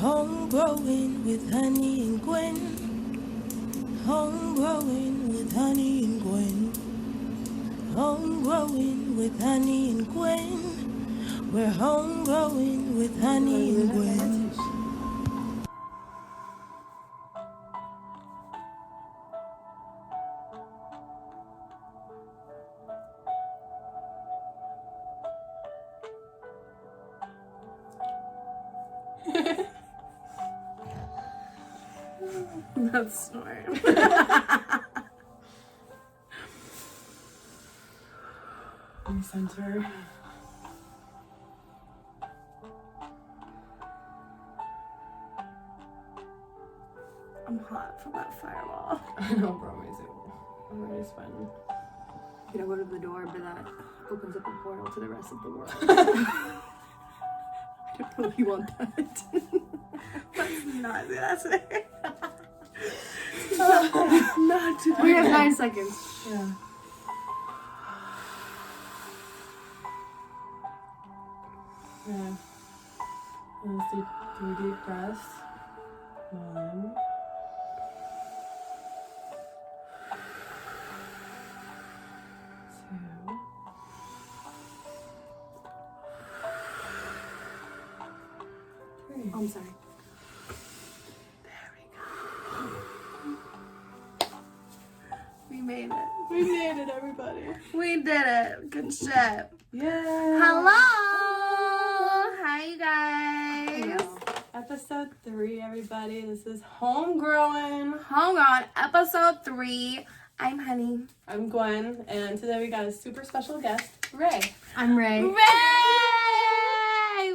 Homegrowin with Honey and Gwen. Homegrowin with Honey and Gwen. Homegrowin with Honey and Gwen. We're homegrowin with Honey and Gwen. That's smart. Center. I'm hot from that firewall. I know, bro, me too. I'm already sweating. You know, go to the door, but that opens up a portal to the rest of the world. I don't know if you want that. Let's not do that today. Not today. We have 9 seconds. Yeah. Yeah. Let's do 3 deep breaths. 1. 2. Oh, I'm sorry. We made it. We made it, everybody. We did it. Good shit. Yeah. Hello. Hi, you guys. Episode 3, everybody. This is Homegrowin. HomeGrowin, episode 3. I'm Honey. I'm Gwen, and today we got a super special guest, Ray. I'm Ray. Ray!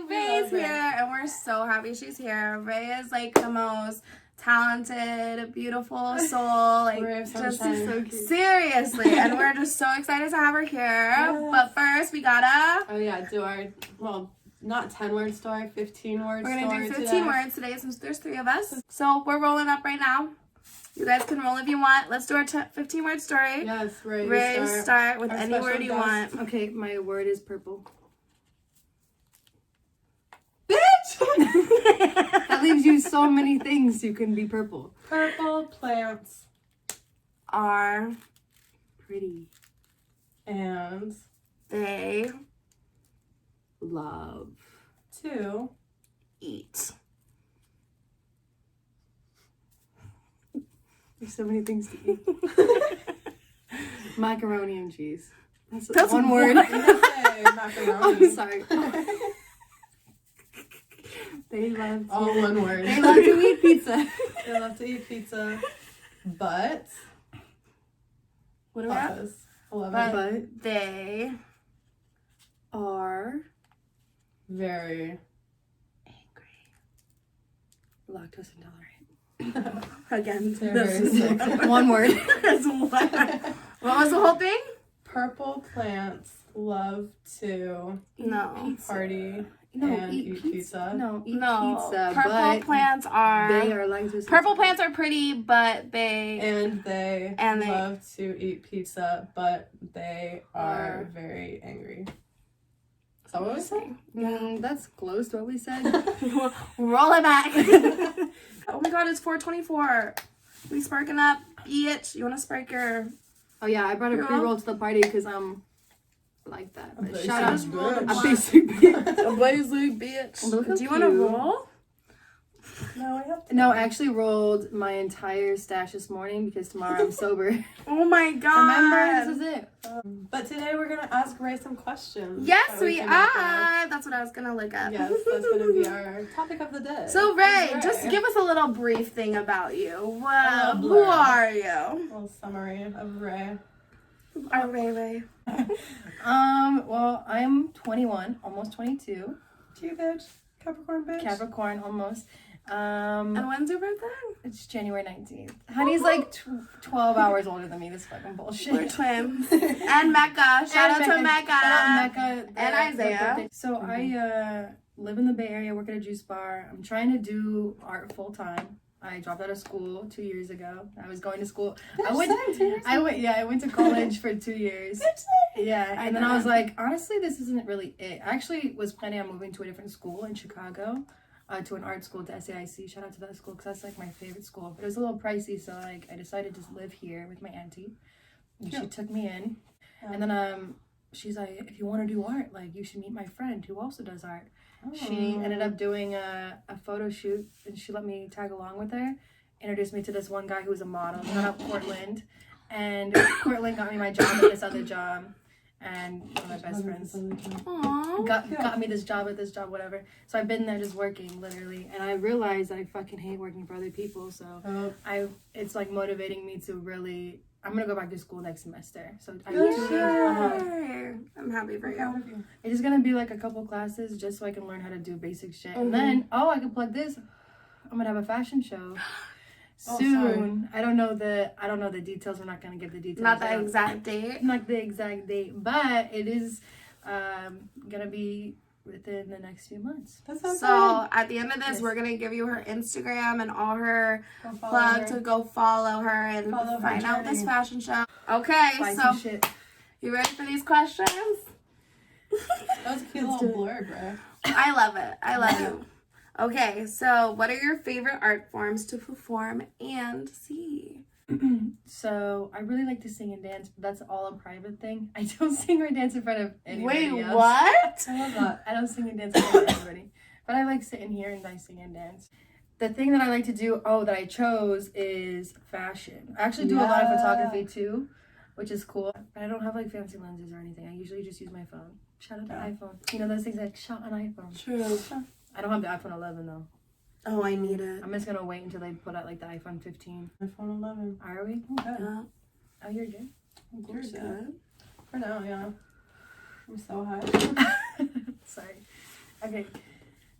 Ray's Ray. here, and we're so happy she's here. Ray is like the most talented, beautiful soul. Like, Ray of just sunshine. so cute. Seriously, and we're just so excited to have her here. Yes. But first, we gotta. Oh yeah, do our not 10-word story, 15-word We're story. gonna do 15 today. words today since there's 3 of us. So we're rolling up right now. You guys can roll if you want. Let's do our 15-word story. Yes, Ray. Ray, you start with Our any special word you guest. want. Okay, my word is purple. Bitch! That leaves you so many things you can be purple. Purple plants Are Pretty. and they Love. 2 eat? There's so many things to eat. Macaroni and cheese. That's one word. You can say macaroni. I'm sorry. They love to, All one word. they love to eat pizza. They love to eat pizza, but What do we have? papas. 11. But They are Very. lactose intolerant. again. They're very sick. One word. That's one. What was the whole thing? Purple plants love to No. party No, and eat pizza. No, eat No. pizza. Purple but plants are. They are lactose Purple intolerant. plants are pretty, but they. And they And they- love to eat pizza, but they are very angry. Is that what we said? That's close to what we said. Roll it back. Oh my god, it's 4:24. We sparking up, bitch. You wanna spark your? Oh yeah, I brought a Yeah. pre-roll to the party because I'm like that. But basic shout out bitch. to A a basic bitch. A basic bitch. Look how Do you wanna cute. roll? No, I have to. No, I actually rolled my entire stash this morning because tomorrow I'm sober. Oh my god. Remember, this is it. But today we're going to ask Ray some questions. Yes, that we came up with. are. That's what I was gonna look up. Yes, that's going to be our topic of the day. So Ray, Ray. just give us a little brief thing about you. Hello, Who Blair. are you? A little summary of Ray. Ray. Well, I'm 21, almost 22. Cute bitch. Capricorn bitch. Capricorn, almost. And when's your birthday? It's January 19th. Honey's like 12 hours older than me. This fucking bullshit. We're twins. And Mecca. Shout out to Mecca. Shout out Mecca. And Isaiah. So I live in the Bay Area, work at a juice bar. I'm trying to do art full time. I dropped out of school 2 years ago. I was going to school. I went to college for 2 years. Yeah, and then I was like, honestly, this isn't really it. I actually was planning on moving to a different school in Chicago. to an art school, to SAIC. Shout out to that school because that's like my favorite school. But it was a little pricey, so like I decided to live here with my auntie. And she took me in. And then she's like, if you want to do art, like you should meet my friend who also does art. She ended up doing a photo shoot, and she let me tag along with her. Introduced me to this one guy who was a model. Shout out Portland. And Portland got me my job at this other job. And one of my best friends got me this job at this job, whatever. So I've been there just working, literally. And I realized that I fucking hate working for other people. So it's like motivating me to really... I'm going to go back to school next semester. So I'm happy for you. It's just going to be like a couple classes just so I can learn how to do basic shit. And then, I can plug this. I'm going to have a fashion show. Soon. I don't know the details. We're not going to give the details. Not the exact date. Not the exact date, but it is going to be within the next few months. So at the end of this, we're going to give you her Instagram and all her plug to go follow her and find out this fashion show. Okay, so you ready for these questions? That was a cute little blurb, bro. I love it. I love it. Okay, so what are your favorite art forms to perform and see? So I really like to sing and dance, but that's all a private thing. I don't sing or dance in front of anybody else. What? I love that. I don't sing and dance in front of anybody. But I like sitting here and I sing and dance. The thing that I like to do, that I chose is fashion. I actually do a lot of photography too, which is cool. But I don't have like fancy lenses or anything. I usually just use my phone. Shout out to iPhone. You know those things like shot on iPhone. True. I don't have the iPhone 11 though. Oh, I need it. I'm just gonna wait until they put out like the iPhone 15. iPhone 11. Are we? Yeah. Oh, you're good. You're good. For now, yeah. I'm so high. Sorry. Okay.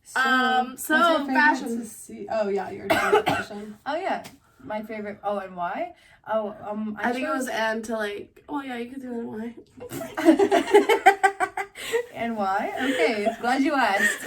So fashion. Oh yeah, your fashion. Oh yeah, my favorite. Oh, and why? I think it was N to like. Oh yeah, you could do it why. And why? Okay, glad you asked.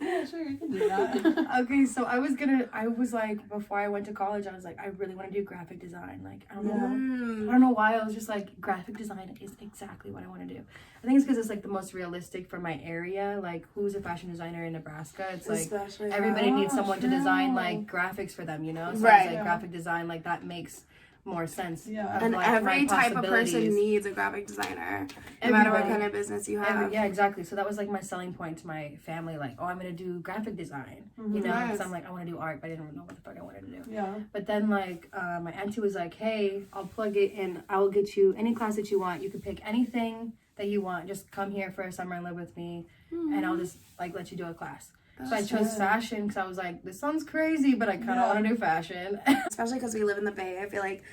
Yeah, sure, you can do that. Okay, so I was like, before I went to college, I was like, I really want to do graphic design. Like, I don't know why. I was just like, graphic design is exactly what I want to do. I think it's because it's like the most realistic for my area. Like, who's a fashion designer in Nebraska? It's like, especially everybody needs someone to design like graphics for them, you know? So it's like graphic design, like that makes more sense. Yeah. And like, every type of person needs a graphic designer, no matter what kind of business you have. Yeah, exactly. So that was like my selling point to my family. Like, I'm going to do graphic design, you know? Because I'm like, I want to do art, but I didn't know what the fuck I wanted to do. Yeah. But then like, my auntie was like, hey, I'll plug it and I'll get you any class that you want. You can pick anything that you want. Just come here for a summer and live with me, and I'll just like let you do a class. So I chose fashion because I was like, this sounds crazy, but I kind of want to do fashion. Especially because we live in the Bay. I feel like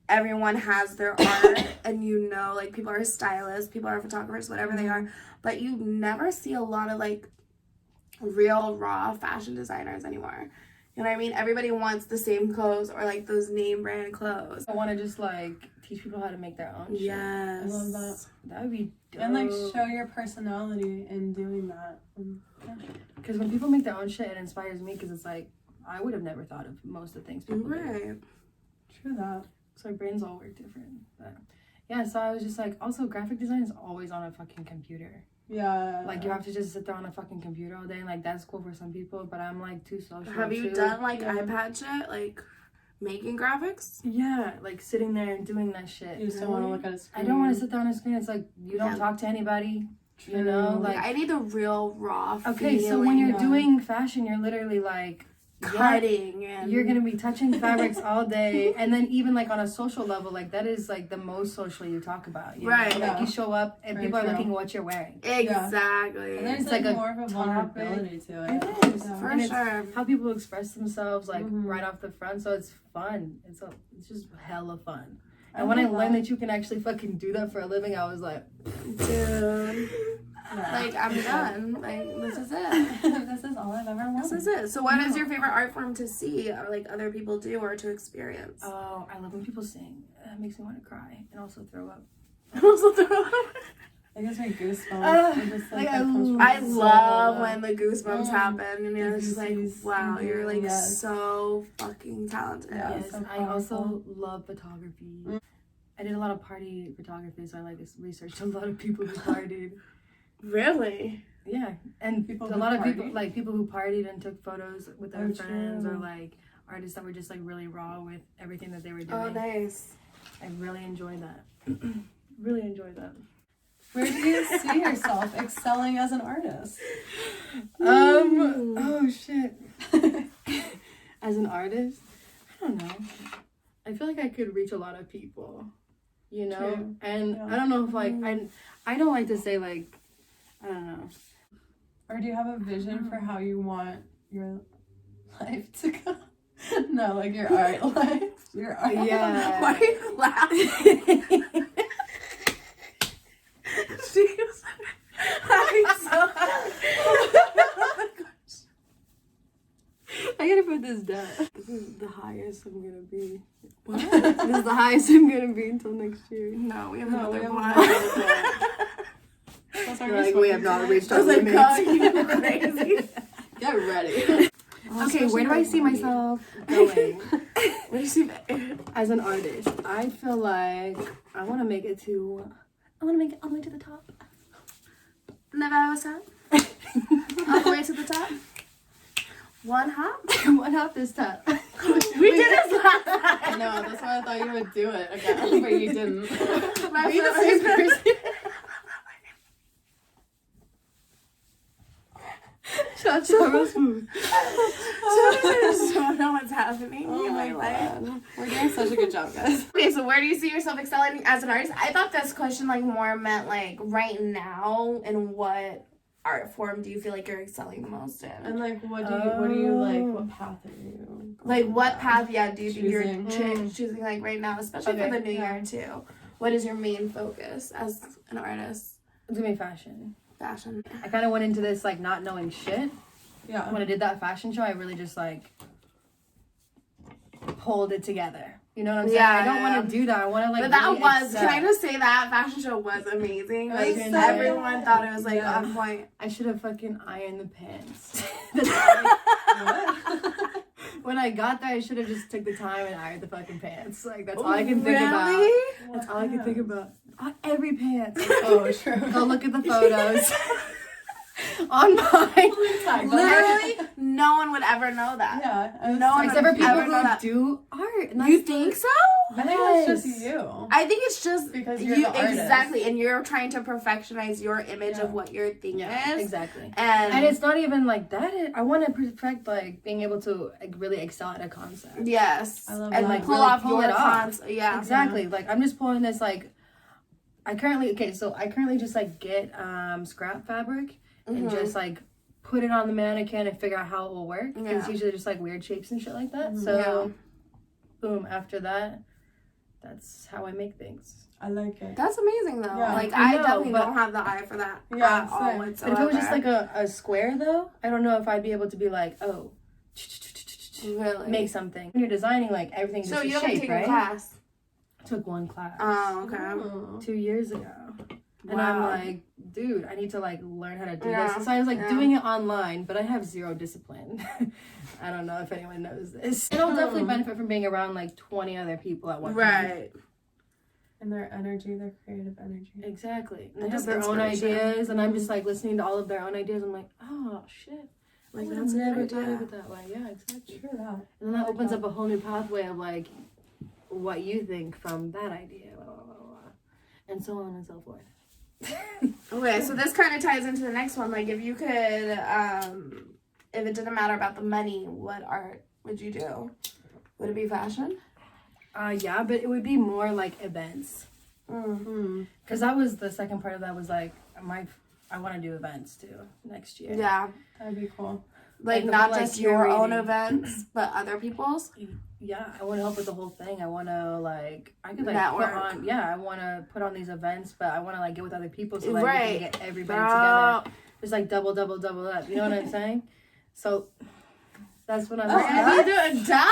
everyone has their art, and like people are stylists, people are photographers, whatever they are. But you never see a lot of like real raw fashion designers anymore. You know what I mean? Everybody wants the same clothes or like those name brand clothes. I want to just like teach people how to make their own shit. Yes. I love that. That would be dope. And like show your personality in doing that. Because when people make their own shit, it inspires me because it's like, I would have never thought of most of the things people do. True that. So our brains all work different. But yeah, so I was just like, also graphic design is always on a fucking computer. Yeah. Like you have to just sit there on a fucking computer all day, and like that's cool for some people, but I'm like too social. Have you done like iPad shit? Like making graphics? Yeah, like sitting there and doing that shit. You just don't want to look at a screen. I don't want to sit there on a screen. It's like you don't talk to anybody. True. You know, like I need the real raw feeling. So when you're doing fashion, you're literally like cutting and you're gonna be touching fabrics all day, and then even like on a social level, like that is like the most social you talk about, you know? Like you show up and people are looking at what you're wearing. Exactly. And there's like more of a vulnerability to it. It is for sure. How people express themselves like right off the front, so it's fun. It's just hella fun. And when I learned that you can actually fucking do that for a living, I was like, dude. Like, I'm done. Like, this is it. This is all I've ever wanted. This is it. So what is your favorite art form to see or, like, other people do or to experience? Oh, I love when people sing. It makes me want to cry and also throw up. It gives me goosebumps. Just, like, I love when the goosebumps happen. And you're just like, wow, you're, like, so fucking talented. Yes, and I also love photography. I did a lot of party photography, so I, like, researched a lot of people who partied. Really? Yeah, and People a who lot of party. people, like people who partied and took photos with their Oh, friends, true. or like artists that were just like really raw with everything that they were doing. Oh, nice. I really enjoyed that. Really enjoyed that. Where do you see yourself excelling as an artist? Oh shit. As an artist, I don't know. I feel like I could reach a lot of people, you know? True. And Yeah. I don't know if like I don't like to say like, I don't know. Or do you have a vision for how you want your life to go? No, like your art life. Your art. Yeah. Why are you laughing? She was laughing so hard. I gotta put this down. This is the highest I'm gonna be. What? This is the highest I'm gonna be until next year. No, we have No, we another have one. That's our Like, next we one. have not reached I our was like, limits. God, you crazy. Get ready. Okay, where do I see myself going Where do you see that? as an artist? I feel like I want to make it all the way to the top. Never ever stop. All the way to the top. One hop. One hop this time. We did this last time. I know, that's why I thought you would do it again, but you didn't. Be the same person. Shot so smooth. I don't know what's happening in my life. We're doing such a good job, guys. Okay, so where do you see yourself excelling as an artist? I thought this question like more meant like right now, and what art form do you feel like you're excelling the most in? And like, what do you like? What path are you? Like going what down? path, yeah, do you think you're Choosing. choosing like right now, especially for Okay, the new yeah. year too? What is your main focus as an artist? It's gonna be fashion. Fashion. I kind of went into this like not knowing shit. Yeah. When I did that fashion show, I really just like pulled it together. You know what I'm saying? Yeah, I don't yeah. want to do that. I want to like. But that really was, excel. can I just say that fashion show was amazing? It Like was so everyone good. thought it was like Yeah. on point. I should have fucking ironed the pants. What? When I got there, I should have just took the time and ironed the fucking pants. Like that's all I can think about. Really? That's all I can think about. Every pants. Oh, true. Go look at the photos on mine. Literally, no one would ever know that. Yeah. I was No one Except for would people ever know who that. do art. And You that's the- think so? I think it's just Yes. you. I think it's just Because you're you the artist. exactly, and you're trying to perfectionize your image Yeah. of what your thing Yeah, is, exactly. and And it's not even like that. I want to perfect like being able to like, really excel at a concept. yes, I love and that. like Like, pull really off pull your it off. cons. Yeah, Exactly. Like I'm just pulling this like I currently just like get scrap fabric and Mhm. just like put it on the mannequin and figure out how it will work. And it's Yeah. usually just like weird shapes and shit like that. Mhm. So boom, after that, that's how I make things. I like it. That's amazing though. Yeah. Like I I know, definitely but- don't have the eye for that Yeah, at all same. But whatsoever. if it was just like a square though, I don't know if I'd be able to be like, oh, really make something. When you're designing, like everything's So just you a haven't shape, taken right? a class? Took one class. Oh, okay. Oh. 2 years ago. And I'm like, dude, I need to like learn how to do Yeah, this. So I was like yeah. doing it online, but I have zero discipline. I don't know if anyone knows this. And I'll definitely benefit from being around like 20 other people at one time. Right. And their energy, their creative energy. Exactly. And they And have just their own inspiration. ideas, and I'm just like listening to all of their own ideas. I'm like, oh shit. Like I that's a never good thought idea. of it that way. Yeah, exactly. True that. And then that opens up a whole new pathway of like what you think from that idea, blah, blah, blah, blah, and so on and so forth. Okay, so this kind of ties into the next one. Like, if you could, if it didn't matter about the money, what art would you do? Would it be fashion? Yeah, but it would be more like events. Mm. Because that was the second part of that was like I want to do events too next year. Yeah, That'd be cool. like Like, not like just your own curating. events, but other people's. Yeah, I want to help with the whole thing. I want to like I could like Network. put on I want to put on these events, but I want to like get with other people so like we Right. can get everybody Bro. together. Just like double up. You know what I'm saying? So that's what I'm I mean, duh.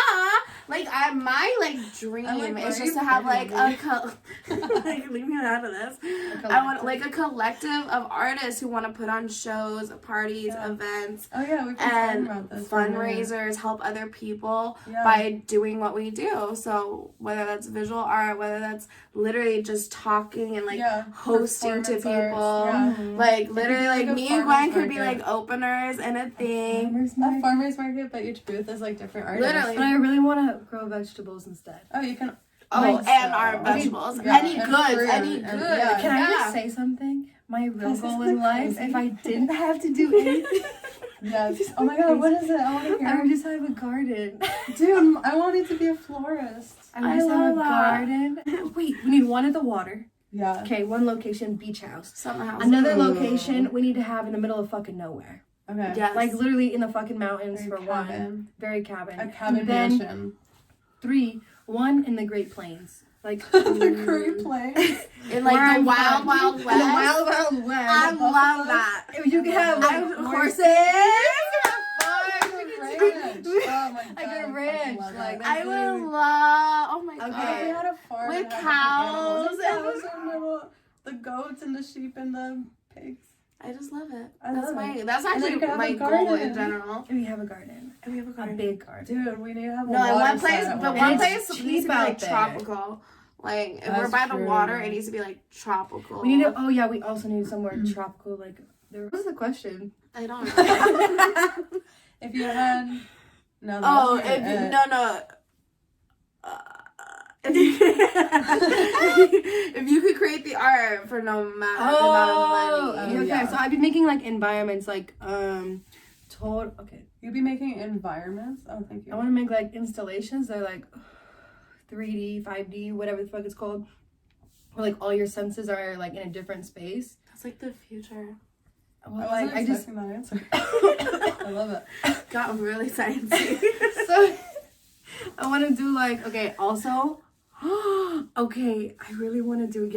Like my like dream is why just to are you have like threatening like leave me out of this. I want like a collective of artists who want to put on shows, parties, events, Oh yeah, we've been talking about this. fundraisers, help other people Yeah. by doing what we do. So whether that's visual art, whether that's literally just talking and like hosting to Performance people, arts, like literally like like a me and Gwen farmer's could be market. like openers and a thing. A farmer's market, but each booth is like different artists. Literally. But I really want to grow vegetables instead. Oh, you can. Oh, Like, and our vegetables. Yeah, Any and goods, fruit, any and- good. yeah. Can I just say something? My real This is goal in life, crazy. if I didn't have to do anything, Yes. Oh my god, what is it? I want to I hear. would just have a garden. Dude, I wanted to be a florist. I would just have a love that. garden. Wait, we need one at the water. Yeah. Okay, one location, beach house. Summer house. Another location we need to have in the middle of fucking nowhere. Okay. Yes. Like literally in the fucking mountains Very for one. cabin. Very cabin. A cabin Then mansion. 3, one in the Great Plains. Like The Great Plains. in like where the I'm wild, from. wild In west. the wild, wild west. I love that. You can have I like horses. Ranch. Oh my god. I could fucking ranch, love like, that. I would love. Oh my Okay. Oh, god. we had a farm With that had cows different animals. The cows and the goats and the sheep and the pigs. I just love it. I That's love my. it. That's And then actually you can have my a goal in garden. general. And we have a garden. And we have a A garden. big garden. Dude, we need to have a No, in water one place, set at but one one And point. it's place cheap needs to be like out there. tropical. Like if we're That's by the true. water, it needs to be like tropical. We need to. Oh yeah, we also need somewhere tropical. Like, what was the question? I don't know. If you had. No, that Oh, wasn't if it. no. If you could create the art for no matter the amount of money. Oh, okay. yeah. So I've been making like environments, like Okay, You'd be making environments? Oh, thank you. I want to make like installations. They're like 3D, 5D, whatever the fuck it's called. Where like all your senses are like in a different space. That's like the future. Well, I wasn't like I just expecting that answer. I love it. Got really sciencey. so I want to do like also okay, I really want to do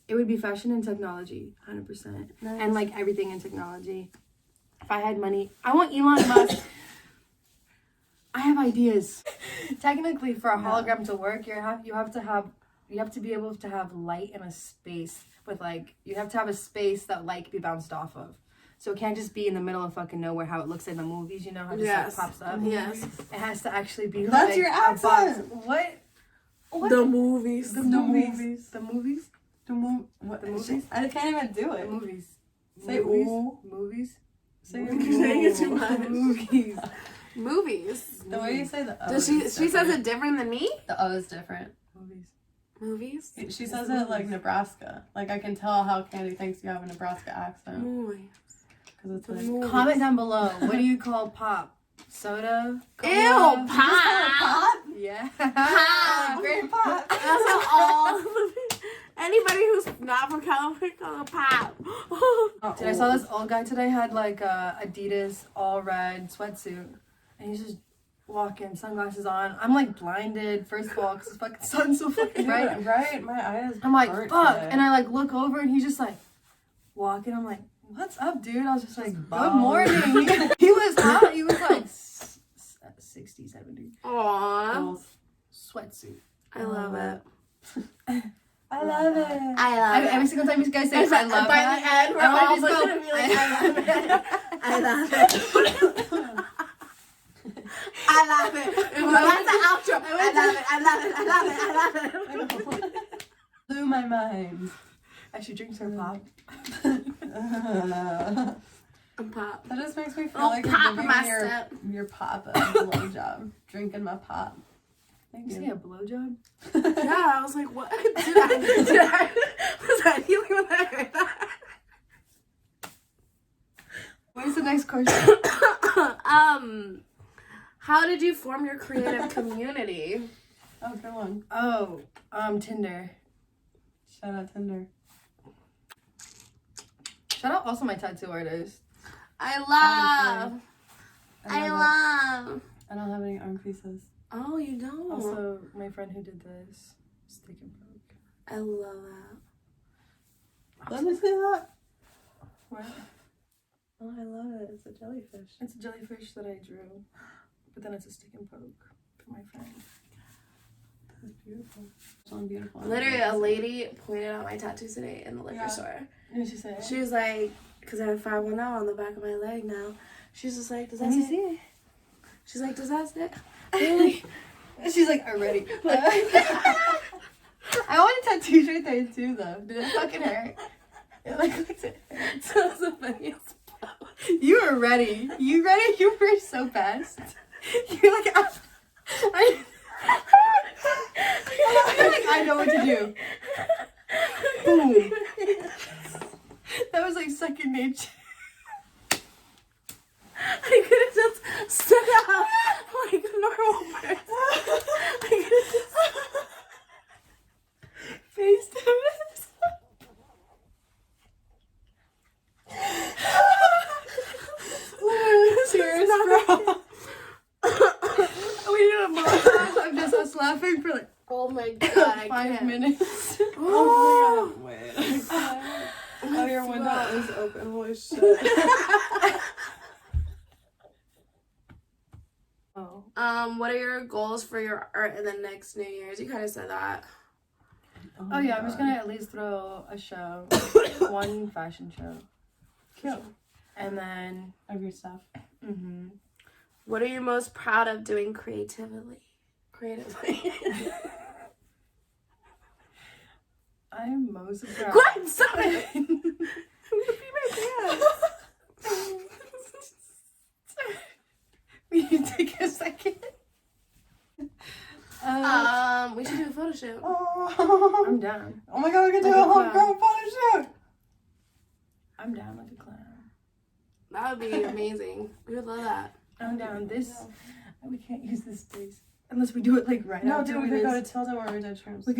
it would be fashion and technology 100%. And like everything in technology. If I had money, I want Elon Musk. I have ideas. Technically, for a hologram to work, you have to be able to have light in a space with like you have to have a space that light can be bounced off of. So it can't just be in the middle of fucking nowhere how it looks in the movies, you know, how it just like pops up. Yes. It has to actually be That's like your a box. accent. What? The movies. The movies. The movies? What? The movies? I can't even do The it. movies. Say movies. ooh. Movies. Say You're saying it too ooh. much. Movies. Movies. The way you say the O. Does she is says different. it different than me? The O is different. Movies. Movies. She says it like Nebraska. Like I can tell how Candy thinks you have a Nebraska accent Movies. because it's like. Movies. Comment down below. What do you call pop? Soda? Ew, Cola? pop. Yeah. Pop. Great pop. That's how all anybody who's not from California call it pop. Dude, I saw this old guy today had like a Adidas all red sweatsuit, and he's just walking, sunglasses on. I'm like blinded first of all because the fucking sun's so fucking bright. Right, my eyes. I'm like hurt fuck, today. and I like look over and he's just like walking. I'm like, what's up, dude? I was just like, good bald. morning. He was hot. He was like 60, 70 Aww. sweatsuit. I love it. I love it. I love Every it. single time you guys say And I love by that, the end, we're I all just just go, gonna be like, I love it. I love it. I love it. That's the outro. I love it. I love it. I love it. I love it. Blew my mind. I should drink some pop. That Pop. just makes me feel Oh, like pop you're my giving step. your pop a blowjob. Drinking my pop. Thank You you. say a blowjob? Yeah, I was like, what? Was that you when I heard that? What is the next question? How did you form your creative community? Oh, good one. Oh, Tinder. Shout out Tinder. Shout out also my tattoo artist. I love. I I don't have any arm pieces. Oh, you don't. Also, my friend who did this stick and poke. I love that. Let me see that. What? Oh, I love it. It's a jellyfish. It's a jellyfish that I drew, but then it's a stick and poke for my friend. It's beautiful. It's on beautiful. Literally, a lady pointed out my tattoos today in the liquor store. What did she say? She was like, because I have 510 on the back of my leg now. She's just like, does that Let me say? see it. She's like, does that say? Really? She's like, already. I want a tattoo right there too, though. Did it fucking hurt? It looks it hurt. So that's the funniest part. You were ready. You ready? You were so fast. You're like, you're like, I know what to do. Boom. That was like second nature. I could have just stood up like a normal person. I could have just Face to face. Cheers, bro. We did a montage. I'm just us laughing for like oh my god, I 5 can't. minutes. Oh my god, wait. Oh, your window is open. Holy shit. Oh. What are your goals for your art in the next New Year's? You kind of said that. Oh yeah, I'm just gonna at least throw a show, one fashion show, Cute. and then Of your stuff. What are you most proud of doing creatively? I'm most proud. Gwen, stop it! I'm gonna pee my pants. Will you take a second? We should do a photo shoot. Oh. I'm down. Oh my god, we can do Like a a clown. homegrown photo shoot. I'm down like a clown. That would be amazing. We would love that. I'm down. This we can't use this space unless we do it like right No, after dude, we this. could go to Tilda where we did shrooms. We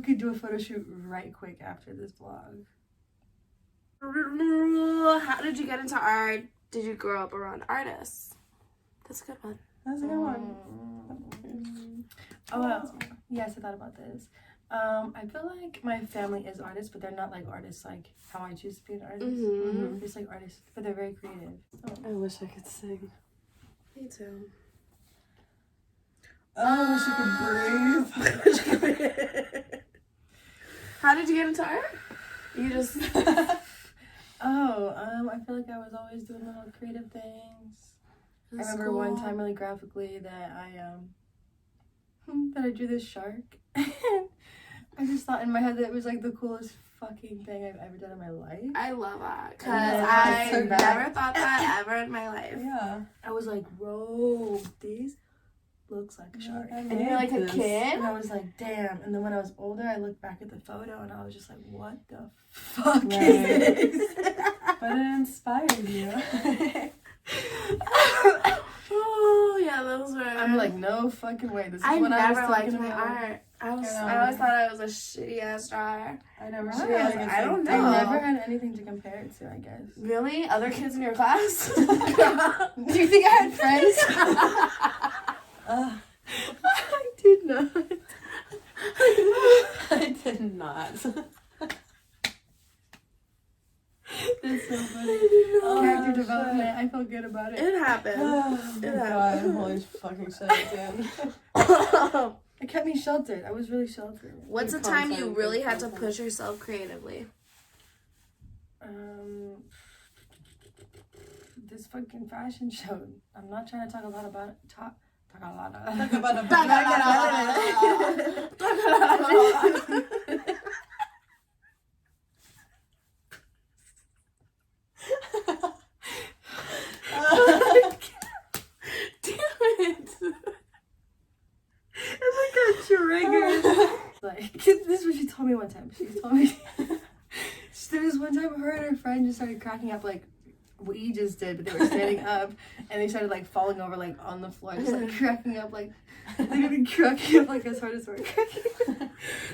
could do a photo shoot right quick after this vlog. How did you get into art? Did you grow up around artists? That's a good one. That's a good one. Oh well, yes, I thought about this. I feel like my family is artists, but they're not like artists like how I choose to be an artist. Mhm. Just like artists, but they're very creative. I wish I could sing. Me too. Oh, I wish I could breathe. How did you get into art? You just I feel like I was always doing little creative things. I remember one time really graphically that I drew this shark. I just thought in my head that it was like the coolest fucking thing I've ever done in my life. I love that because Yeah, I it's so bad. never thought that ever in my life. Yeah. I was like, whoa, this looks like a shark. And you're like a kid. And I was like, damn. And then when I was older, I looked back at the photo and I was just like, what the fuck Right. is this? But it inspired you. Oh yeah, those were. I'm like, no fucking way. This is I what I was never liked talking my about. art. I know. always thought I was a shitty ass drawer. I never Really? had like a I don't thing. know. I never had anything to compare it to, I guess. Really? Other kids in your class? Do you think I had friends? I did not. I did not. That's so funny. Oh, Character shit. development. I felt good about it. It happened. Oh It my happened. god, holy fucking shit, dude. It kept me sheltered. I was really sheltered. What's a time you really had to push yourself creatively? This fucking fashion show. I'm not trying to talk a lot about it. Talk a lot of Talk about a Like, this is what she told me one time. She told me there was one time her and her friend just started cracking up like what you just did, but they were standing up and they started like falling over like on the floor, just like cracking up like literally cracking up like as hard as we're cracking.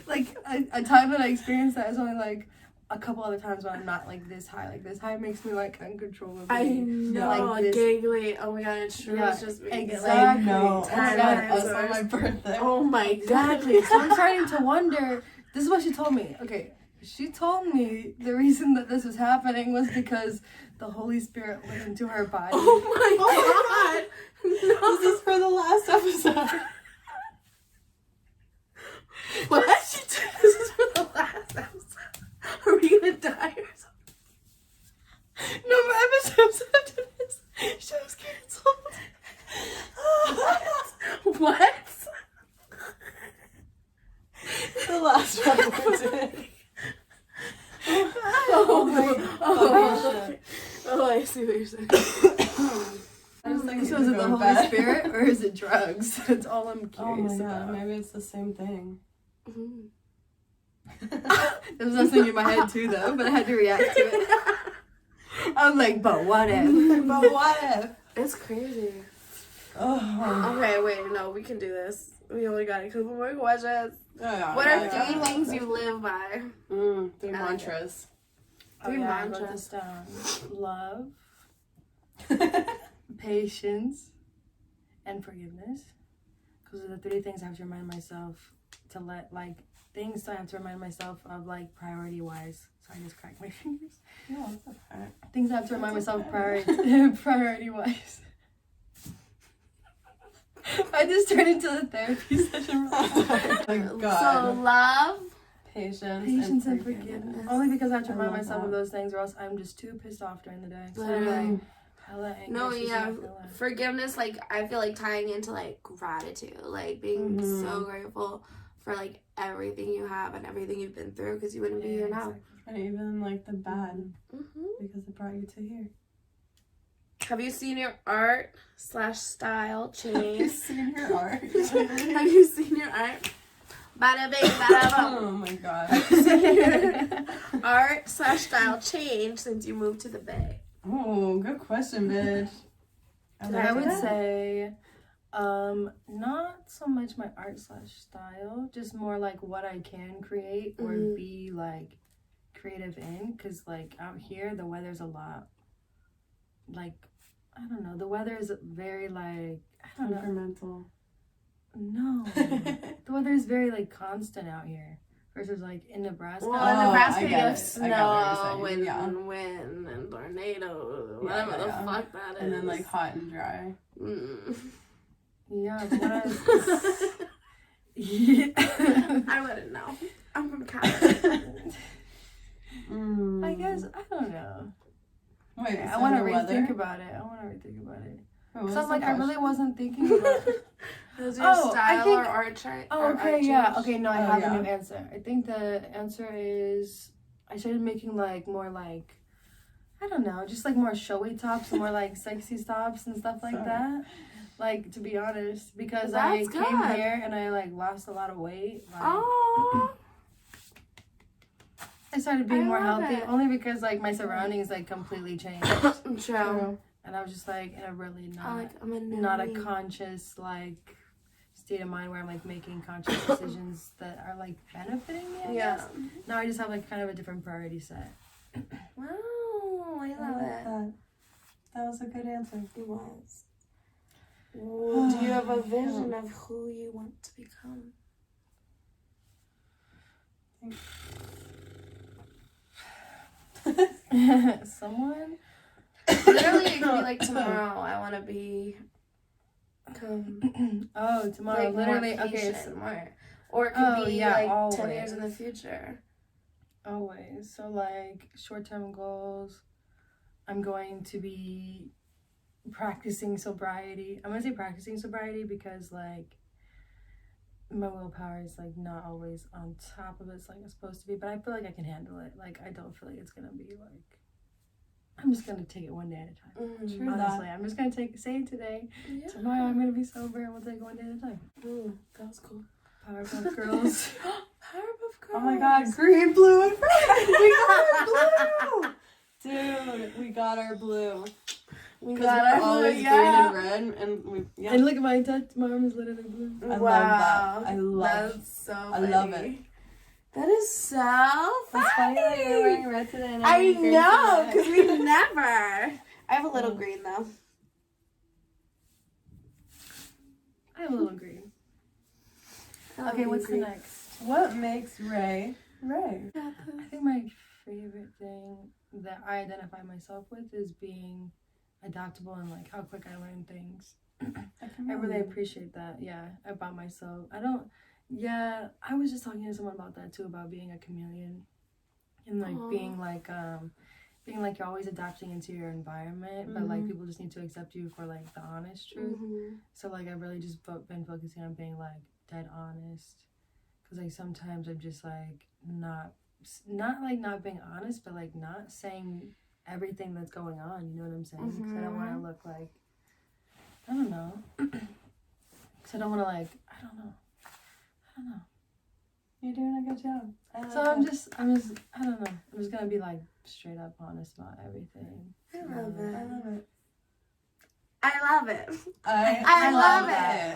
Like a time that I experienced that is only like a couple other times when I'm not like this high. Like this high makes me like uncontrollably. I know, like this. giggly. Oh my god, it's true. Yeah, It's just me. exactly. I know. Oh Ten my god, minutes us on my birthday. Oh my god. Exactly. So I'm starting to wonder. This is what she told me. Okay, she told me the reason that this was happening was because the Holy Spirit went into her body. Oh my god. No. This is for the last episode. What? This is for the last episode. Are we gonna die or something? No more episodes after this. Show's canceled. What? The last one we're doing. Oh, I see what you're saying. I was thinking So is it the Holy Spirit or is it drugs? That's all I'm Oh curious my god, about. maybe it's the same thing. Mhm. That was something in my head too, though, but I had to react to it. I'm like, but what if? But what if? It's crazy. Oh. Okay, wait, no, we can do this. We only got a couple more questions. Yeah, What are yeah. 3 things you live by? 3 I like it. mantras. Oh, Three yeah, I wrote mantras. this down. Love, patience, and forgiveness. Those are the 3 things I have to remind myself to things I have to remind myself of, like, priority-wise. So I just cracked my fingers. No, it's okay. Things I have to remind That's myself okay. priority-wise. I just turned into the therapy session. Oh my So god. love. Patience and forgiveness. Only because I have to I remind love myself that. of those things, or else I'm just too pissed off during the day. So I'm Literally. like, hella angry. No, she's yeah, not feeling. forgiveness. Like I feel like tying into like gratitude, like being Mhm. so grateful for like everything you have and everything you've been through, because you wouldn't be here now. And even like the bad, Mm-hmm. because it brought you to here. Have you seen your art/style change? Seen your art. Have you seen your art? Bada bing, bada boom. Oh my god. Art/style change since you moved to the Bay? Oh, good question, bitch. I would say, not so much my art/style, just more like what I can create or Mhm. be like creative in. Cause like out here, the weather's a lot. Like, I don't know. The weather is very like I don't know. temperamental. No, the weather is very like constant out here. Versus like in Nebraska. Well, Oh, in Nebraska, I you get have it. I snow get what you're saying, and yeah. wind and tornadoes, Yeah, whatever the yeah. fuck that is. And then like hot and dry. Mm. Yeah, but what I was. I wouldn't know. I'm from Canada. I guess I don't know. Wait, I so want to the weather? rethink about it. Wait, Cause what's I'm the like, I really question? wasn't thinking about it. Is your Oh, I style think- or art chart? Oh, or okay, art yeah. change? Okay, no, I Oh, have yeah. a new answer. I think the answer is I started making like more like I don't know, just like more showy tops, more like sexy tops and stuff like Sorry. that. Like to be honest, because That's I came good. here and I like lost a lot of weight. Like, Oh, I started being I more love healthy it. only because like my surroundings like completely changed. true. And I was just like in a really I'm a new not a me. conscious like state of mind where I'm like making conscious decisions that are like benefiting me. I Yeah. guess. Now I just have like kind of a different priority set. Wow, I love it. That was a good answer. It was. Well, do you have a vision of who you want to become? Someone. Literally, it could be like tomorrow. I want to be. Oh, tomorrow. Like Literally. more Okay. patient, more. Or it could Oh, be yeah, like 10 years in the always. future. Always. So like short-term goals. I'm going to be practicing sobriety. I'm gonna say practicing sobriety because like my willpower is like not always on top of it like it's supposed to be, but I feel like I can handle it. Like I don't feel like it's gonna be like I'm just gonna take it one day at a time. True Honestly, I'm just gonna say it today. Yeah. Tomorrow I'm gonna be sober and we'll take it one day at a time. That was cool. Powerpuff Girls. Powerpuff Girls. Oh my god, green, blue, and red! We got our blue! Dude, we got our blue. We Because got we're our always blue, green yeah. and red, and we, yeah. And look at my touch. My arm is literally blue. I love that. I love That's so I funny. love it. That is so funny. It's funny that you're wearing red today and I'm I wearing green know, today. because we never. I have a little green though. I have a little green. I love Okay, you, what's the green. next? What makes Ray, Ray? I think my favorite thing that I identify myself with is being adaptable and like how quick I learn things. I really appreciate that, yeah, about myself. Yeah, I was just talking to someone about that too, about being a chameleon and like Aw. being like you're always adapting into your environment, but like people just need to accept you for like the honest truth. So like I've really just been focusing on being like dead honest, because like sometimes I'm just like not being honest, but like not saying everything that's going on. You know what I'm saying? Because I don't want to look like, I don't know. Because I don't want to like, I don't know. You're doing a good job. So I'm just, I don't know. I'm just gonna be like straight up honest about everything. I love it. I love it. I love it.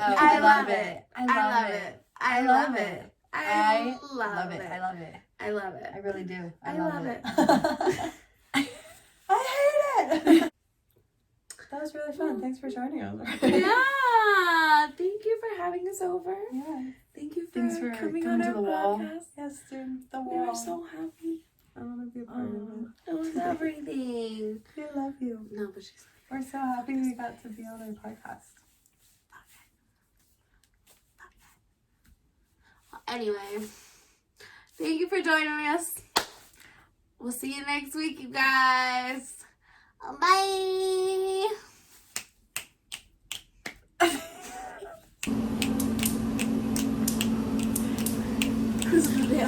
I love it. I love it. I love it. I love it. I love it. I love it. I love it. I really do. I love it. I hate it. That was really fun. Thanks for joining us. Yeah. Thank you for having us over. Yeah. Thank you Thanks for coming coming on to our the wall. podcast. Yes, dude. The We wall. were so happy. I want to be a part of it. It was everything. We love you. No, but she's We're so happy we got to be on our podcast. Anyway, thank you for joining us. We'll see you next week, you guys. Bye.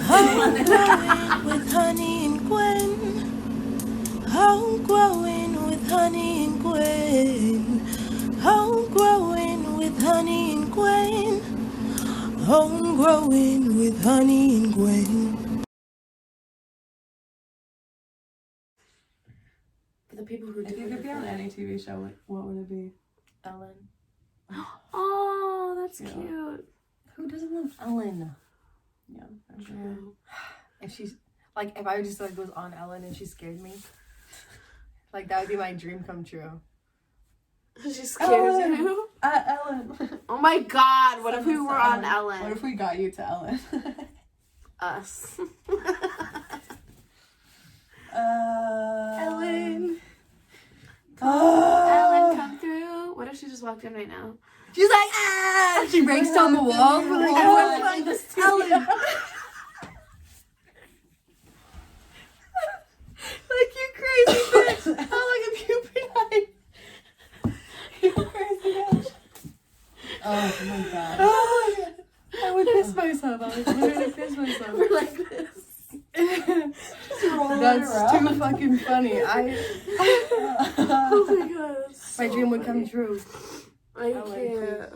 Homegrowin with Honey and Gwen. Homegrowin with Honey and Gwen. Homegrowin with Honey and Gwen. Homegrowin with Honey and Gwen. For the people who If you could be on any TV show, what would it be? Ellen. Oh, that's Yeah. cute. Who doesn't love Ellen? Yeah, for sure. True. If she's like, if I just like was on Ellen and she scared me, like that would be my dream come true. She scares Ellen. you. Ellen. Oh my God! What if we Send us were to on Ellen? What if we got you to Ellen? Us. Ellen. Ellen, come through. What if she just walked in right now? She's like, ah! She breaks down the wall. Like, Everyone's like, this Ellen. like you crazy bitch. I'm like a puberty. You crazy bitch. Oh my god. Oh my God. I would piss myself. I would literally piss myself. We're like this. That's too fucking funny. Oh my God. My dream would come true. I Ellen, can't.